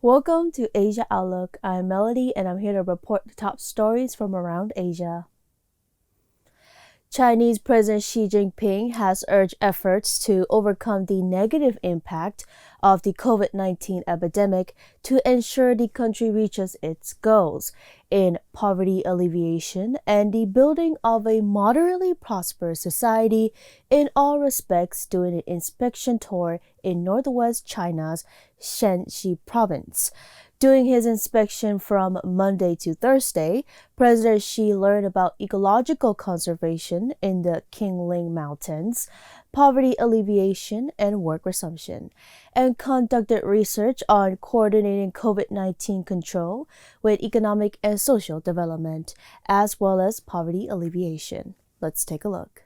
Welcome to Asia Outlook. I'm Melody and I'm here to report the top stories from around Asia. Chinese President Xi Jinping has urged efforts to overcome the negative impact of the COVID-19 epidemic to ensure the country reaches its goals in poverty alleviation and the building of a moderately prosperous society in all respects during an inspection tour in northwest China's Shanxi province. During his inspection from Monday to Thursday, President Xi learned about ecological conservation in the Qingling Mountains, poverty alleviation, and work resumption, and conducted research on coordinating COVID-19 control with economic and social development, as well as poverty alleviation. Let's take a look.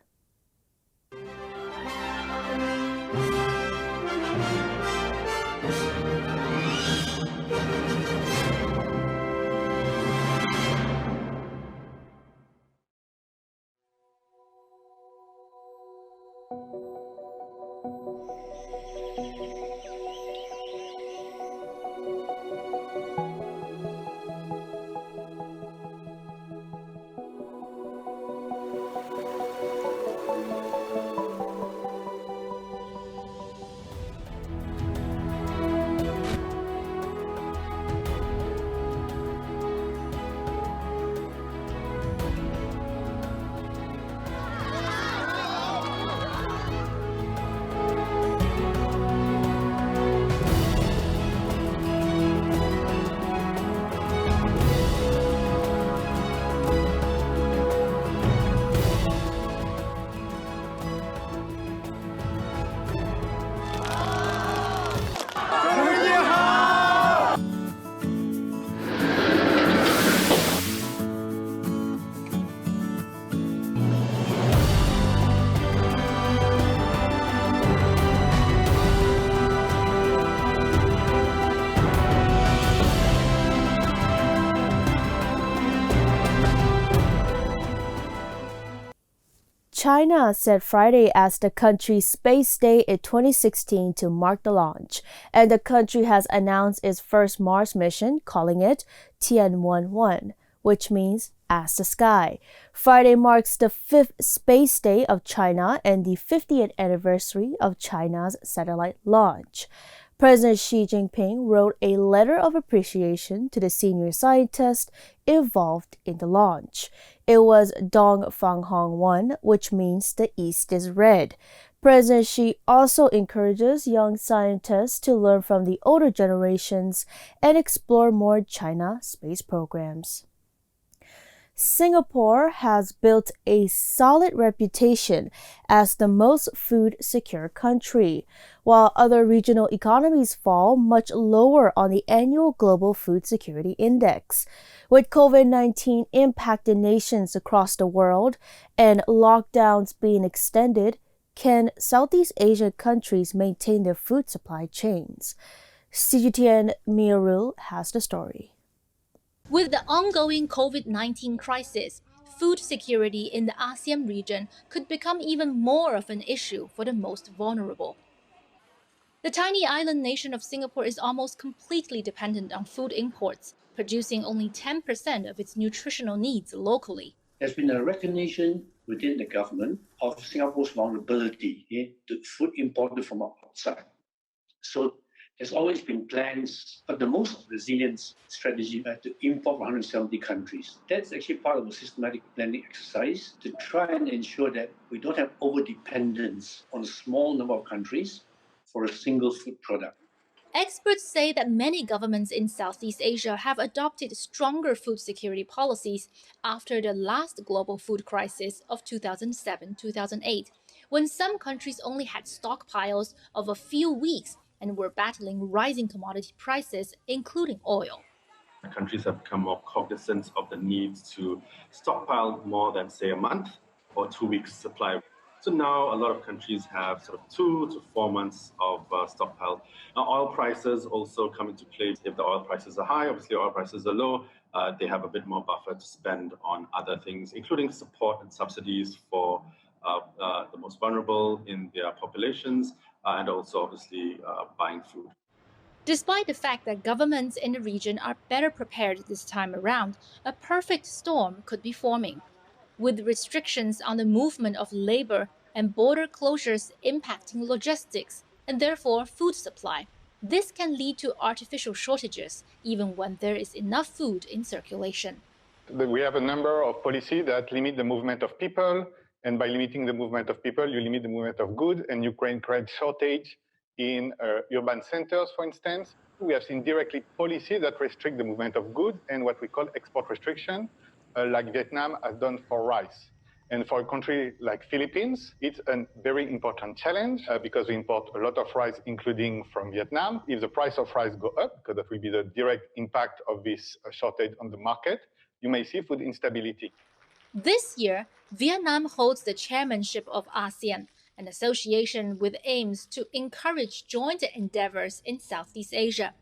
China set Friday as the country's Space Day in 2016 to mark the launch, and the country has announced its first Mars mission, calling it Tianwen-1, which means as the sky. Friday marks the 5th Space Day of China and the 50th anniversary of China's satellite launch. President Xi Jinping wrote a letter of appreciation to the senior scientists involved in the launch. It was Dongfanghong-1, which means the East is red. President Xi also encourages young scientists to learn from the older generations and explore more China space programs. Singapore has built a solid reputation as the most food-secure country, while other regional economies fall much lower on the annual Global Food Security Index. With COVID-19 impacting nations across the world and lockdowns being extended, can Southeast Asian countries maintain their food supply chains? CGTN Miru has the story. With the ongoing COVID-19 crisis, food security in the ASEAN region could become even more of an issue for the most vulnerable. The tiny island nation of Singapore is almost completely dependent on food imports, producing only 10% of its nutritional needs locally. There's been a recognition within the government of Singapore's vulnerability to food imported from outside. So there's always been plans, but the most resilient strategy to import 170 countries. That's actually part of a systematic planning exercise to try and ensure that we don't have over-dependence on a small number of countries for a single food product. Experts say that many governments in Southeast Asia have adopted stronger food security policies after the last global food crisis of 2007-2008, when some countries only had stockpiles of a few weeks and were battling rising commodity prices, including oil. Countries have become more cognizant of the need to stockpile more than, say, a month or 2 weeks supply. So now a lot of countries have sort of 2 to 4 months of stockpile. Now oil prices also come into play. If the oil prices are high, obviously oil prices are low, they have a bit more buffer to spend on other things, including support and subsidies for the most vulnerable in their populations, and also obviously buying food. Despite the fact that governments in the region are better prepared this time around, a perfect storm could be forming, with restrictions on the movement of labor and border closures impacting logistics and therefore food supply. This can lead to artificial shortages even when there is enough food in circulation. We have a number of policies that limit the movement of people, and by limiting the movement of people, you limit the movement of goods, and you create shortage in urban centers, for instance. We have seen directly policies that restrict the movement of goods and what we call export restriction, like Vietnam has done for rice. And for a country like Philippines, it's a very important challenge because we import a lot of rice, including from Vietnam. If the price of rice go up, because that will be the direct impact of this shortage on the market, you may see food instability. This year, Vietnam holds the chairmanship of ASEAN, an association with aims to encourage joint endeavors in Southeast Asia.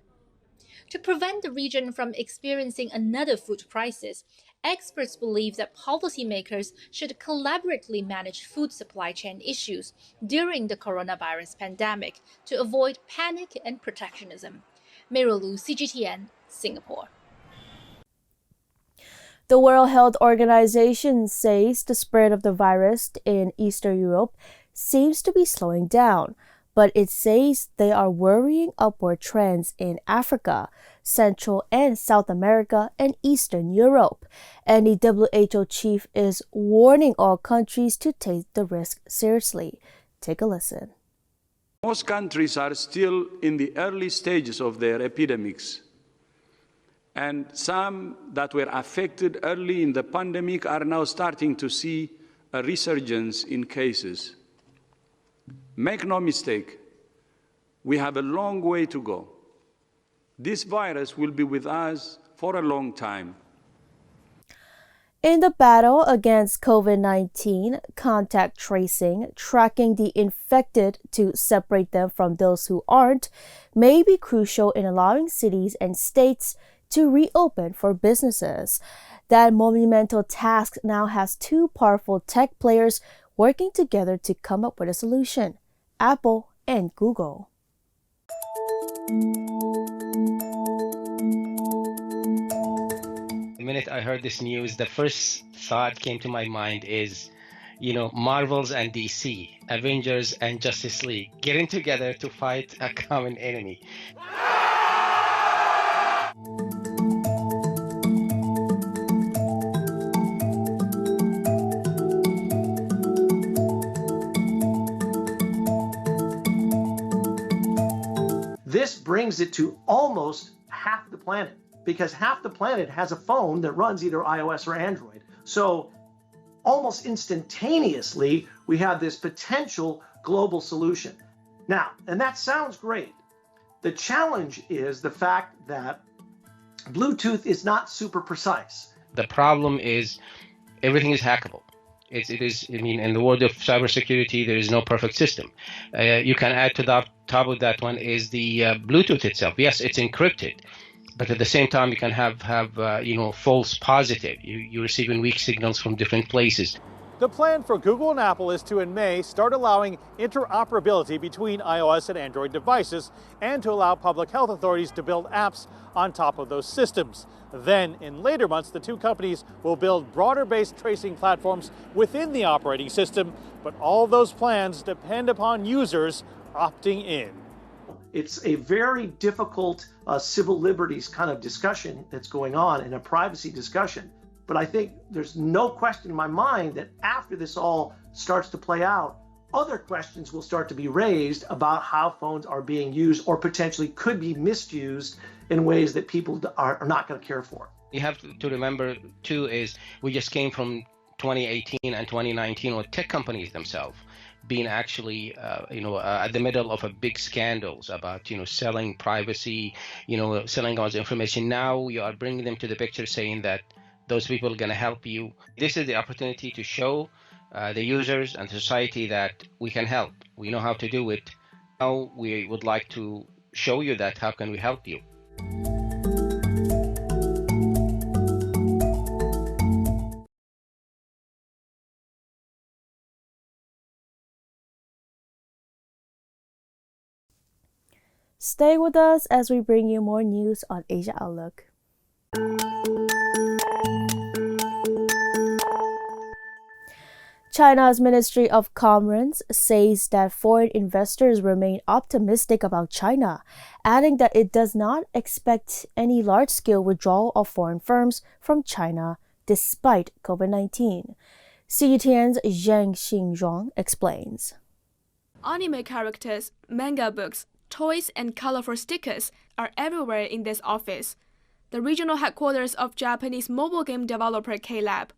To prevent the region from experiencing another food crisis, experts believe that policymakers should collaboratively manage food supply chain issues during the coronavirus pandemic to avoid panic and protectionism. Mei Lu, CGTN, Singapore. The World Health Organization says the spread of the virus in Eastern Europe seems to be slowing down, but it says they are worrying upward trends in Africa, Central and South America, and Eastern Europe. And the WHO chief is warning all countries to take the risk seriously. Take a listen. Most countries are still in the early stages of their epidemics. And some that were affected early in the pandemic are now starting to see a resurgence in cases. Make no mistake, we have a long way to go. This virus will be with us for a long time. In the battle against COVID-19, contact tracing, tracking the infected to separate them from those who aren't, may be crucial in allowing cities and states to reopen for businesses. That monumental task now has two powerful tech players working together to come up with a solution: Apple and Google. The minute I heard this news, the first thought came to my mind is, Marvels and DC, Avengers and Justice League getting together to fight a common enemy. This brings it to almost half the planet, because half the planet has a phone that runs either iOS or Android. So almost instantaneously, we have this potential global solution. Now, and that sounds great. The challenge is the fact that Bluetooth is not super precise. The problem is everything is hackable. In the world of cybersecurity, there is no perfect system. You can add to the top of that one is the Bluetooth itself. Yes, it's encrypted, but at the same time, you can have false positive. You're receiving weak signals from different places. The plan for Google and Apple is to, in May, start allowing interoperability between iOS and Android devices and to allow public health authorities to build apps on top of those systems. Then, in later months, the two companies will build broader-based tracing platforms within the operating system, but all those plans depend upon users opting in. It's a very difficult civil liberties kind of discussion that's going on, and a privacy discussion. But I think there's no question in my mind that after this all starts to play out, other questions will start to be raised about how phones are being used or potentially could be misused in ways that people are not going to care for. You have to remember, too, is we just came from 2018 and 2019 with tech companies themselves being actually, at the middle of a big scandals about, selling privacy, selling all the information. Now you are bringing them to the picture saying that those people are going to help you. This is the opportunity to show the users and society that we can help. We know how to do it. Now we would like to show you that how can we help you. Stay with us as we bring you more news on Asia Outlook. China's Ministry of Commerce says that foreign investors remain optimistic about China, adding that it does not expect any large-scale withdrawal of foreign firms from China despite COVID-19. CGTN's Zheng Xinzhuang explains. Anime characters, manga books, toys, and colorful stickers are everywhere in this office, the regional headquarters of Japanese mobile game developer K-Lab.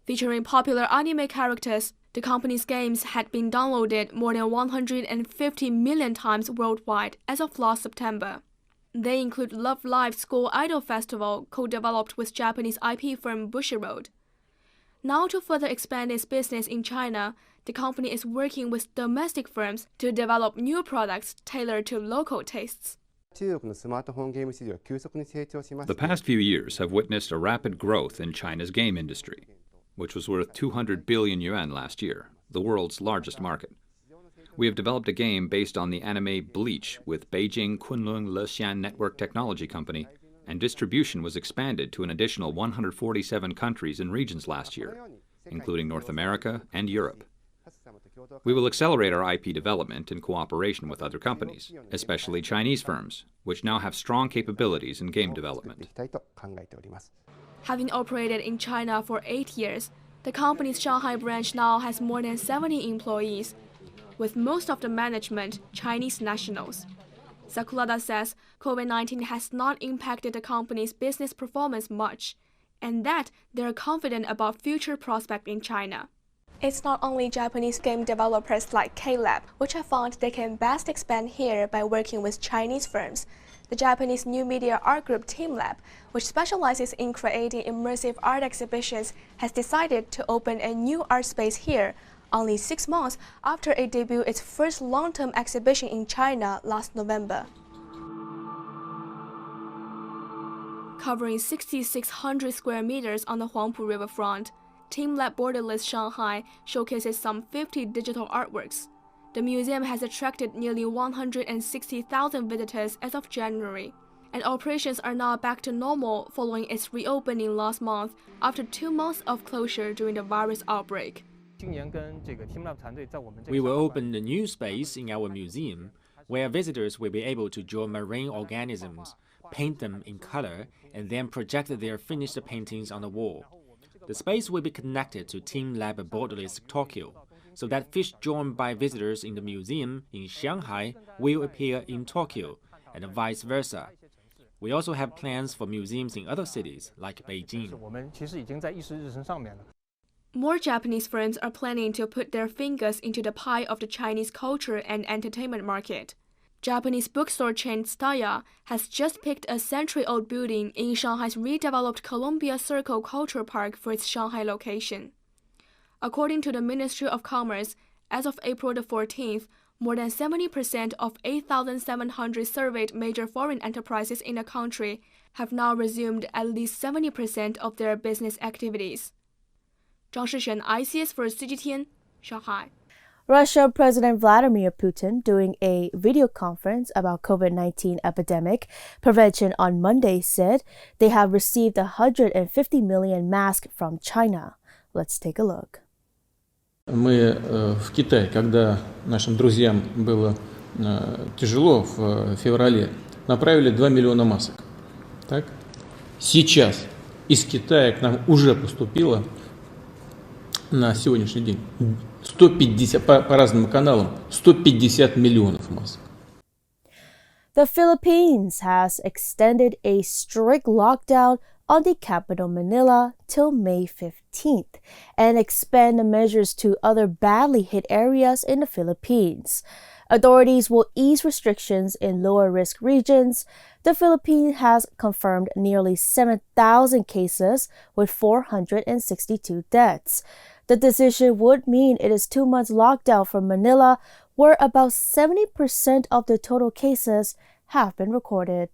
Featuring popular anime characters, the company's games had been downloaded more than 150 million times worldwide as of last September. They include Love Live School Idol Festival, co-developed with Japanese IP firm Bushiroad. Now, to further expand its business in China, the company is working with domestic firms to develop new products tailored to local tastes. The past few years have witnessed a rapid growth in China's game industry, which was worth 200 billion yuan last year, the world's largest market. We have developed a game based on the anime Bleach with Beijing Kunlun Lexian Network Technology Company, and distribution was expanded to an additional 147 countries and regions last year, including North America and Europe. We will accelerate our IP development in cooperation with other companies, especially Chinese firms, which now have strong capabilities in game development. Having operated in China for 8 years, the company's Shanghai branch now has more than 70 employees, with most of the management Chinese nationals. Sakurada says COVID-19 has not impacted the company's business performance much, and that they are confident about future prospects in China. It's not only Japanese game developers like K-Lab, which have found they can best expand here by working with Chinese firms. The Japanese new media art group TeamLab, which specializes in creating immersive art exhibitions, has decided to open a new art space here, only 6 months after it debuted its first long-term exhibition in China last November. Covering 6,600 square meters on the Huangpu riverfront, TeamLab Borderless Shanghai showcases some 50 digital artworks. The museum has attracted nearly 160,000 visitors as of January, and operations are now back to normal following its reopening last month after 2 months of closure during the virus outbreak. We will open a new space in our museum where visitors will be able to draw marine organisms, paint them in color, and then project their finished paintings on the wall. The space will be connected to TeamLab Borderless Tokyo, so that fish drawn by visitors in the museum in Shanghai will appear in Tokyo, and vice versa. We also have plans for museums in other cities, like Beijing. More Japanese firms are planning to put their fingers into the pie of the Chinese culture and entertainment market. Japanese bookstore chain Tsutaya has just picked a century-old building in Shanghai's redeveloped Columbia Circle Cultural Park for its Shanghai location. According to the Ministry of Commerce, as of April the 14th, more than 70% of 8,700 surveyed major foreign enterprises in the country have now resumed at least 70% of their business activities. Zhang Shishen, ICS for CGTN, Shanghai. Russia President Vladimir Putin doing a video conference about COVID-19 epidemic prevention on Monday said they have received 150 million masks from China. Let's take a look. Мы в Китае, когда нашим друзьям было тяжело в феврале, направили 2 миллиона масок. Так? Сейчас из Китая к нам уже поступило на сегодняшний день 150, по разным каналам, 150 миллионов масок. The Philippines has extended a strict lockdown on the capital Manila till May 15th and expand the measures to other badly hit areas in the Philippines. Authorities will ease restrictions in lower risk regions. The Philippines has confirmed nearly 7,000 cases with 462 deaths. The decision would mean it is 2 months lockdown for Manila, where about 70% of the total cases have been recorded.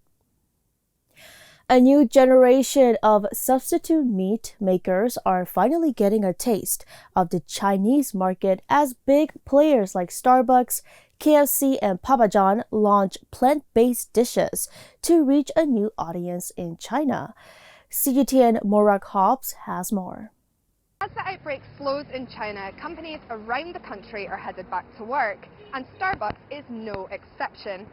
A new generation of substitute meat makers are finally getting a taste of the Chinese market as big players like Starbucks, KFC, and Papa John launch plant-based dishes to reach a new audience in China. CGTN Morag Hobbs has more. As the outbreak slows in China, companies around the country are headed back to work, and Starbucks is no exception.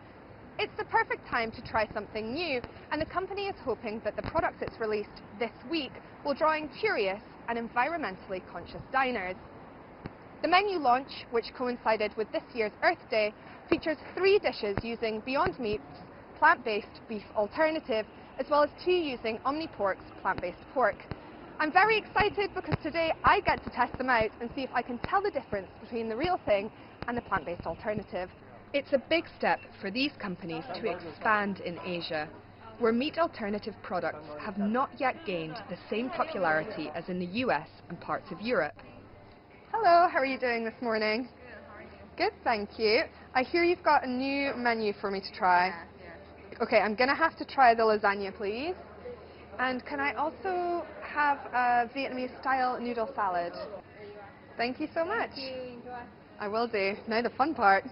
It's the perfect time to try something new, and the company is hoping that the products it's released this week will draw in curious and environmentally conscious diners. The menu launch, which coincided with this year's Earth Day, features 3 dishes using Beyond Meat's plant-based beef alternative, as well as 2 using OmniPork's plant-based pork. I'm very excited because today I get to test them out and see if I can tell the difference between the real thing and the plant-based alternative. It's a big step for these companies to expand in Asia, where meat alternative products have not yet gained the same popularity as in the US and parts of Europe. Hello, how are you doing this morning? Good, thank you. I hear you've got a new menu for me to try. Okay, I'm going to have to try the lasagna, please. And can I also have a Vietnamese-style noodle salad? Thank you so much. I will do. Now the fun part.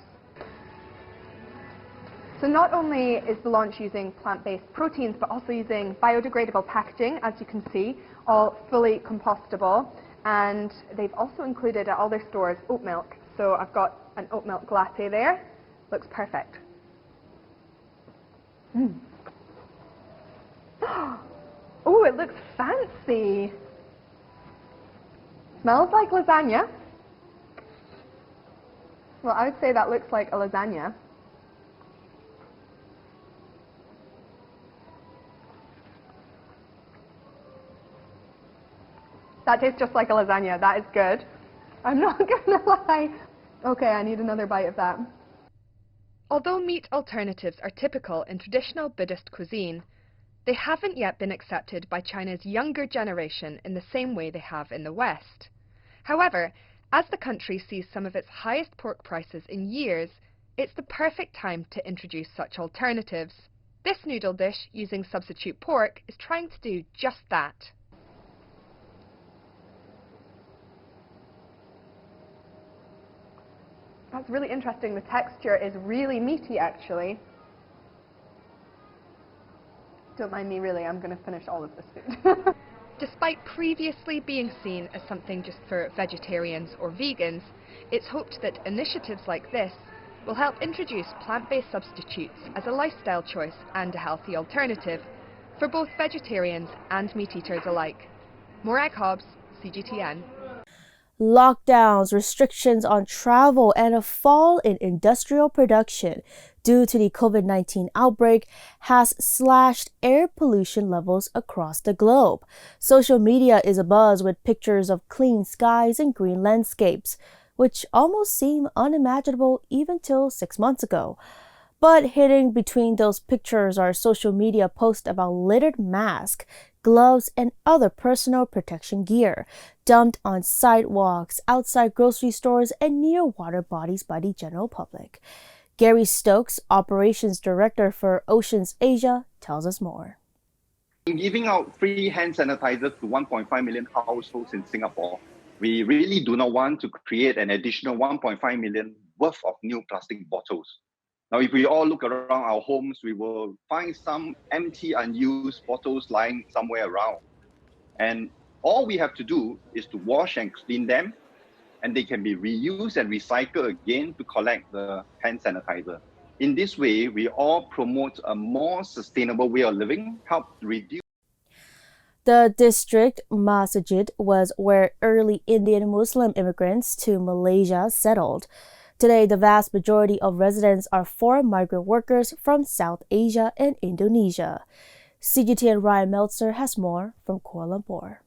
So not only is the launch using plant-based proteins, but also using biodegradable packaging, as you can see, all fully compostable. And they've also included at all their stores oat milk. So I've got an oat milk latte there. Looks perfect. Oh, it looks fancy. Smells like lasagna. Well, I would say that looks like a lasagna. That tastes just like a lasagna. That is good. I'm not gonna lie. Okay, I need another bite of that. Although meat alternatives are typical in traditional Buddhist cuisine, they haven't yet been accepted by China's younger generation in the same way they have in the West. However, as the country sees some of its highest pork prices in years, it's the perfect time to introduce such alternatives. This noodle dish, using substitute pork, is trying to do just that. That's really interesting. The texture is really meaty, actually. Don't mind me, really. I'm going to finish all of this food. Despite previously being seen as something just for vegetarians or vegans, it's hoped that initiatives like this will help introduce plant-based substitutes as a lifestyle choice and a healthy alternative for both vegetarians and meat-eaters alike. Morag Hobbs, CGTN. Lockdowns, restrictions on travel, and a fall in industrial production due to the COVID-19 outbreak has slashed air pollution levels across the globe. Social media is abuzz with pictures of clean skies and green landscapes, which almost seem unimaginable even till 6 months ago. But hidden between those pictures are social media posts about littered masks, gloves, and other personal protection gear dumped on sidewalks, outside grocery stores, and near water bodies by the general public. Gary Stokes, Operations Director for Oceans Asia, tells us more. Giving out free hand sanitizer to 1.5 million households in Singapore, we really do not want to create an additional 1.5 million worth of new plastic bottles. Now, if we all look around our homes, we will find some empty, unused bottles lying somewhere around. And all we have to do is to wash and clean them, and they can be reused and recycled again to collect the hand sanitizer. In this way, we all promote a more sustainable way of living, help reduce. The district Masjid was where early Indian Muslim immigrants to Malaysia settled. Today, the vast majority of residents are foreign migrant workers from South Asia and Indonesia. CGTN Ryan Meltzer has more from Kuala Lumpur.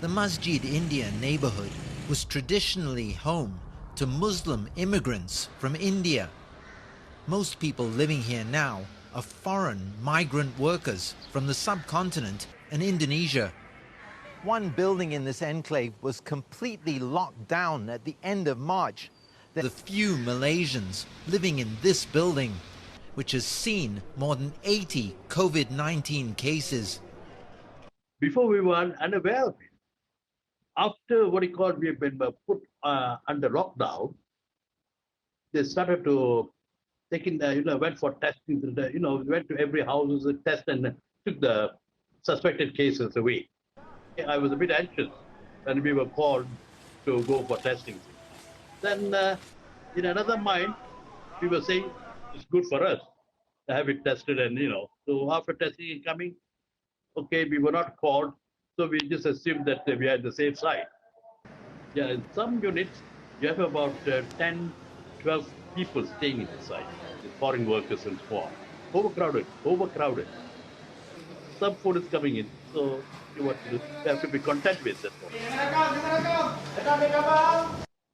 The Masjid India neighborhood was traditionally home to Muslim immigrants from India. Most people living here now are foreign migrant workers from the subcontinent and Indonesia. One building in this enclave was completely locked down at the end of March. The few Malaysians living in this building. which has seen more than 80 COVID-19 cases. Before we were unaware of it. After we have been put under lockdown, they started to take in went for testing, went to every house to test and took the suspected cases away. I was a bit anxious when we were called to go for testing. Then in another mind, we were saying it's good for us to have it tested and, so after testing and coming, okay, we were not called, so we just assumed that we are at the safe side. Yeah, in some units, you have about 10, 12 people staying inside, foreign workers and so on. Overcrowded. Some food is coming in, so you have to be content with that.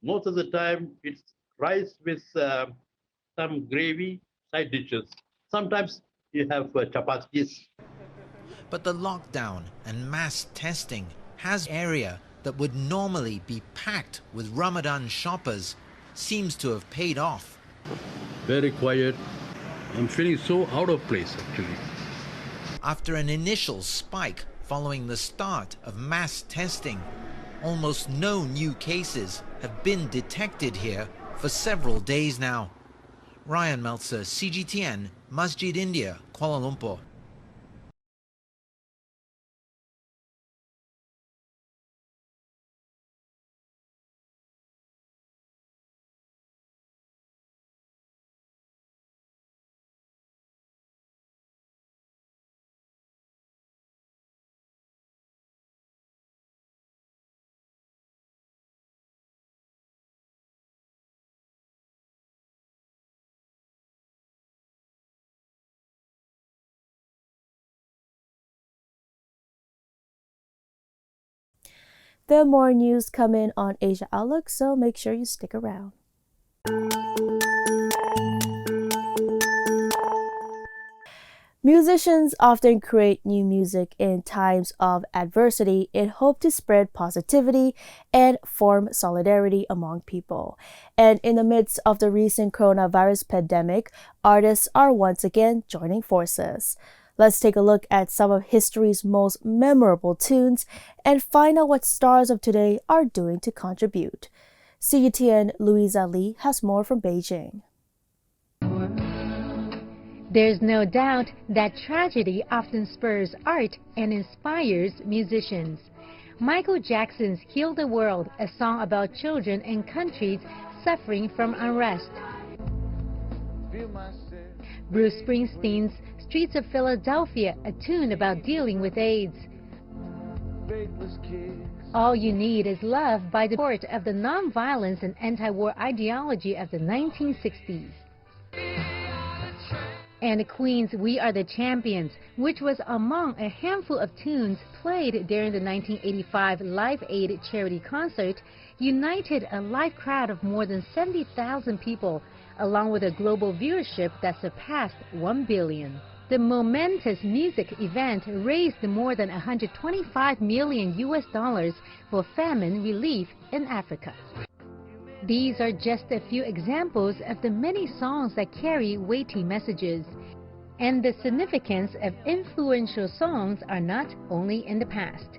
Most of the time, it's rice with some gravy, side dishes. Sometimes you have chapatis. But the lockdown and mass testing has area that would normally be packed with Ramadan shoppers seems to have paid off. Very quiet. I'm feeling so out of place, actually. After an initial spike following the start of mass testing, almost no new cases have been detected here for several days now. Ryan Meltzer, CGTN, Masjid India, Kuala Lumpur. There are more news coming on Asia Outlook, so make sure you stick around. Musicians often create new music in times of adversity in hope to spread positivity and form solidarity among people. And in the midst of the recent coronavirus pandemic, artists are once again joining forces. Let's take a look at some of history's most memorable tunes and find out what stars of today are doing to contribute. CGTN Louisa Lee has more from Beijing. There's no doubt that tragedy often spurs art and inspires musicians. Michael Jackson's Heal the World, a song about children and countries suffering from unrest. Bruce Springsteen's Streets of Philadelphia, a tune about dealing with AIDS. All You Need Is Love by the support of the nonviolence and anti-war ideology of the 1960s. And Queen's We Are the Champions, which was among a handful of tunes played during the 1985 Live Aid charity concert, united a live crowd of more than 70,000 people, along with a global viewership that surpassed 1 billion. The momentous music event raised more than $125 million for famine relief in Africa. These are just a few examples of the many songs that carry weighty messages. And the significance of influential songs are not only in the past.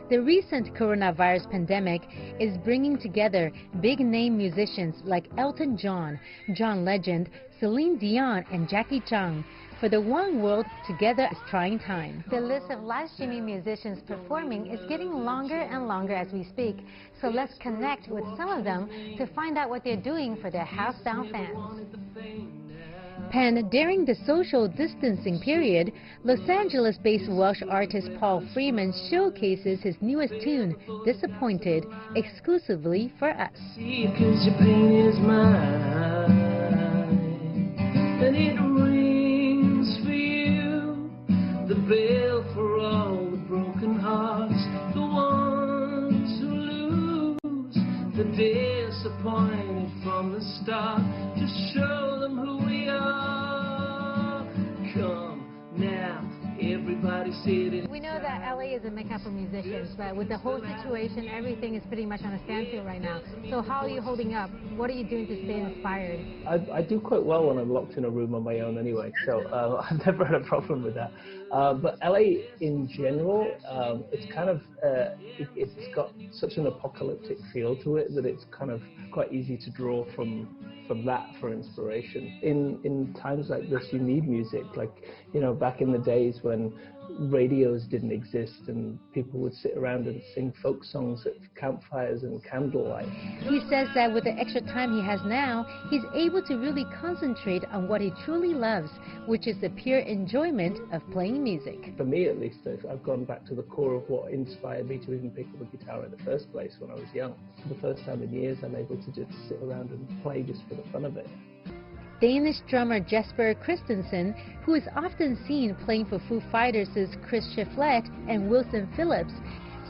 The recent coronavirus pandemic is bringing together big-name musicians like Elton John, John Legend, Celine Dion, and Jackie Chan for the One World Together at Trying Time. The list of live-streaming musicians performing is getting longer and longer as we speak, so let's connect with some of them to find out what they're doing for their housebound fans. Penned during the social distancing period, Los Angeles-based Welsh artist Paul Freeman showcases his newest tune, Disappointed, exclusively for us. Because your pain is mine, and it rings for you, the bell for all the broken hearts, the ones who lose, the disappointed from the start, to show them who we are. Come now, Everybody said it. We know that LA is a mecca for musicians, but with the whole situation, everything is pretty much on a standstill right now. So how are you holding up? What are you doing to stay inspired? I do quite well when I'm locked in a room on my own anyway, so I've never had a problem with that. But LA in general, it's kind of, it's got such an apocalyptic feel to it that it's kind of quite easy to draw from that for inspiration. In times like this, you need music. Like, you know, back in the days when radios didn't exist and people would sit around and sing folk songs at campfires and candlelight. He says that with the extra time he has now, he's able to really concentrate on what he truly loves, which is the pure enjoyment of playing music. For me, at least, I've gone back to the core of what inspired me to even pick up a guitar in the first place when I was young. For the first time in years, I'm able to just sit around and play just for the fun of it. Danish drummer Jesper Christensen, who is often seen playing for Foo Fighters' Chris Shiflett and Wilson Phillips,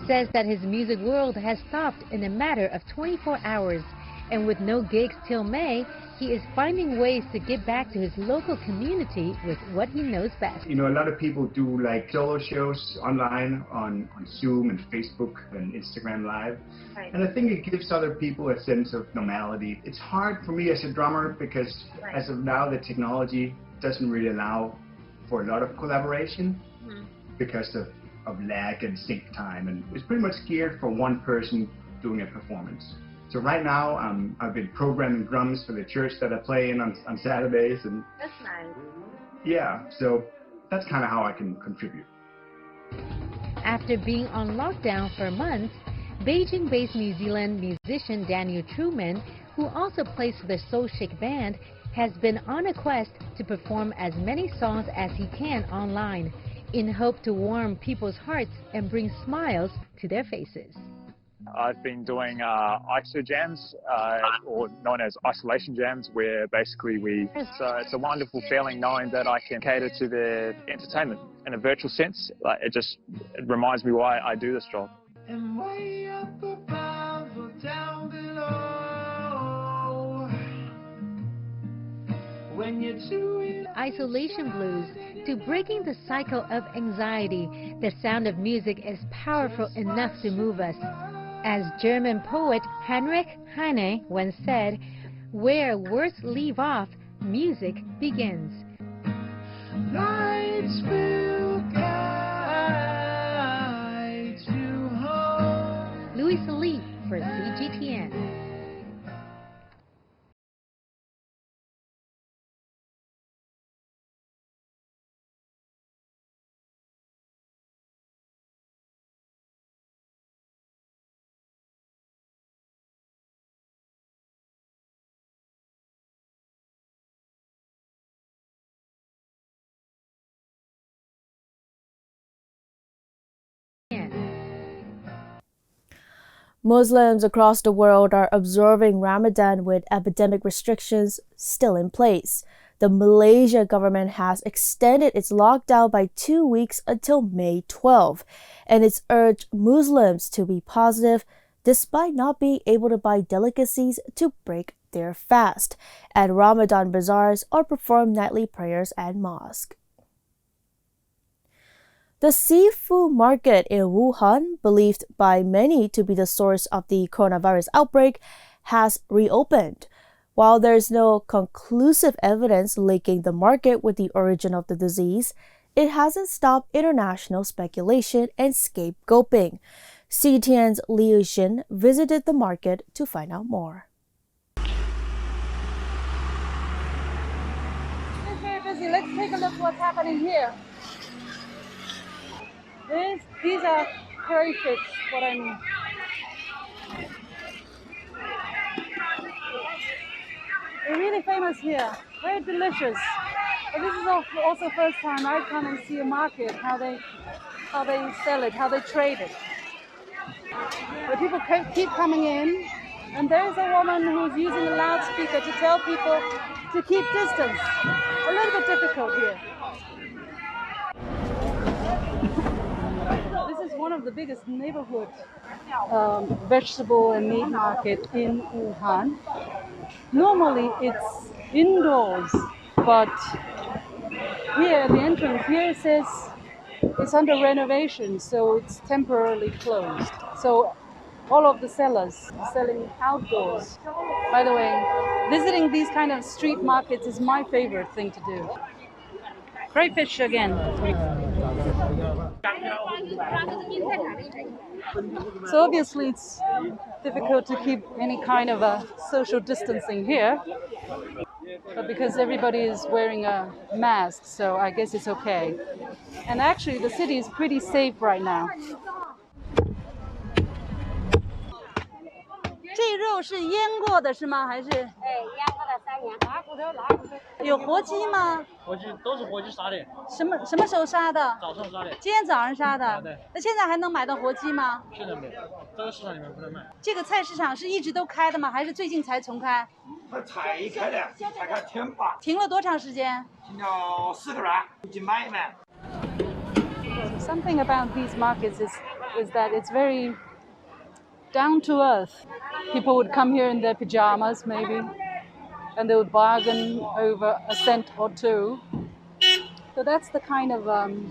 says that his music world has stopped in a matter of 24 hours. And with no gigs till May, he is finding ways to get back to his local community with what he knows best. You know, a lot of people do like solo shows online on Zoom and Facebook and Instagram Live. Right. And I think it gives other people a sense of normality. It's hard for me as a drummer because as of now, the technology doesn't really allow for a lot of collaboration because of lag and sync time. And it's pretty much geared for one person doing a performance. So right now, I've been programming drums for the church that I play in on Saturdays, and that's nice. Yeah, so that's kind of how I can contribute. After being on lockdown for months, Beijing-based New Zealand musician Daniel Truman, who also plays for the Soul Shake Band, has been on a quest to perform as many songs as he can online, in hope to warm people's hearts and bring smiles to their faces. I've been doing ISO jams, or known as isolation jams, where basically it's a wonderful feeling knowing that I can cater to their entertainment in a virtual sense. Like, it reminds me why I do this job. And way up above or down below, when you're doing Isolation blues, to breaking the cycle of anxiety, the sound of music is powerful enough to move us. As German poet Heinrich Heine once said, where words leave off, music begins. Lights will guide you home. Louis Lee for CGTN. Muslims across the world are observing Ramadan with epidemic restrictions still in place. The Malaysia government has extended its lockdown by 2 weeks until May 12, and it's urged Muslims to be positive despite not being able to buy delicacies to break their fast, at Ramadan bazaars, or perform nightly prayers at mosque. The seafood market in Wuhan, believed by many to be the source of the coronavirus outbreak, has reopened. While there is no conclusive evidence linking the market with the origin of the disease, it hasn't stopped international speculation and scapegoating. CTN's Liu Xin visited the market to find out more. It's very busy. Let's take a look what's happening here. These are curry fish, what I mean. They're really famous here, very delicious. But this is also first time I come and see a market, how they sell it, how they trade it. But people keep coming in, and there's a woman who's using a loudspeaker to tell people to keep distance. A little bit difficult here. This is one of the biggest neighborhood vegetable and meat market in Wuhan. Normally it's indoors, but here at the entrance, here it says it's under renovation, so it's temporarily closed. So all of the sellers are selling outdoors. By the way, visiting these kind of street markets is my favorite thing to do. Crayfish again. So obviously it's difficult to keep any kind of a social distancing here, but because everybody is wearing a mask, so I guess it's okay. And actually the city is pretty safe right now. 这肉是腌过的是吗？还是？腌过的3年。拿骨头。有活鸡吗？活鸡都是活鸡杀的。什么时候杀的？早上杀的。今天早上杀的。对。那现在还能买到活鸡吗？现在没有，这个市场里面不能卖。这个菜市场是一直都开的吗？还是最近才重开？它才开的，才开天吧。停了多长时间？停了4个月，已经卖一卖。Something about these markets is that it's very down to earth. People would come here in their pajamas, maybe, and they would bargain over a cent or two. So that's the kind of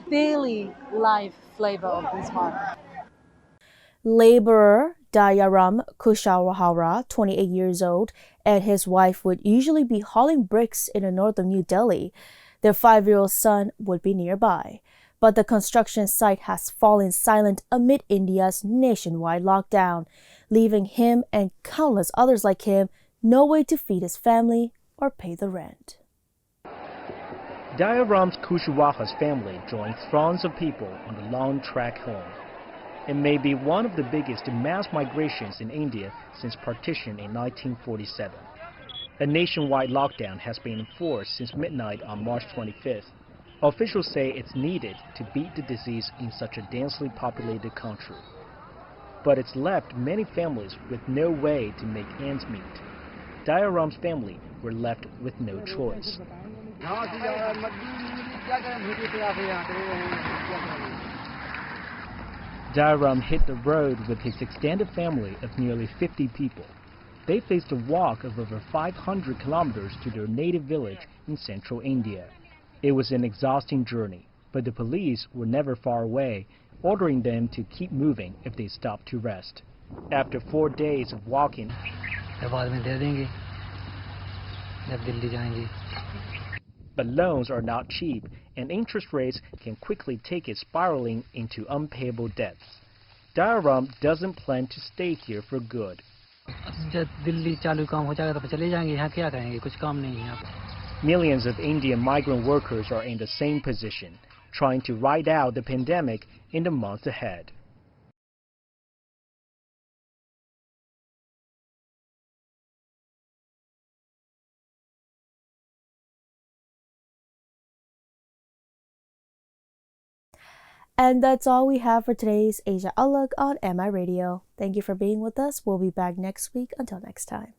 daily life flavor of this market. Laborer Dayaram Kushawaha, 28 years old, and his wife would usually be hauling bricks in the north of New Delhi. Their 5-year-old son would be nearby. But the construction site has fallen silent amid India's nationwide lockdown, leaving him and countless others like him no way to feed his family or pay the rent. Dayaram Kushawaha's family joins throngs of people on the long trek home. It may be one of the biggest mass migrations in India since partition in 1947. A nationwide lockdown has been enforced since midnight on March 25th. Officials say it's needed to beat the disease in such a densely populated country. But it's left many families with no way to make ends meet. Dayaram's family were left with no choice. Dayaram hit the road with his extended family of nearly 50 people. They faced a walk of over 500 kilometers to their native village in central India. It was an exhausting journey, but the police were never far away, ordering them to keep moving if they stopped to rest. After 4 days of walking, but loans are not cheap, and interest rates can quickly take it spiraling into unpayable debts. Dayaram doesn't plan to stay here for good. Millions of Indian migrant workers are in the same position, trying to ride out the pandemic in the months ahead. And that's all we have for today's Asia Outlook on MI Radio. Thank you for being with us. We'll be back next week. Until next time.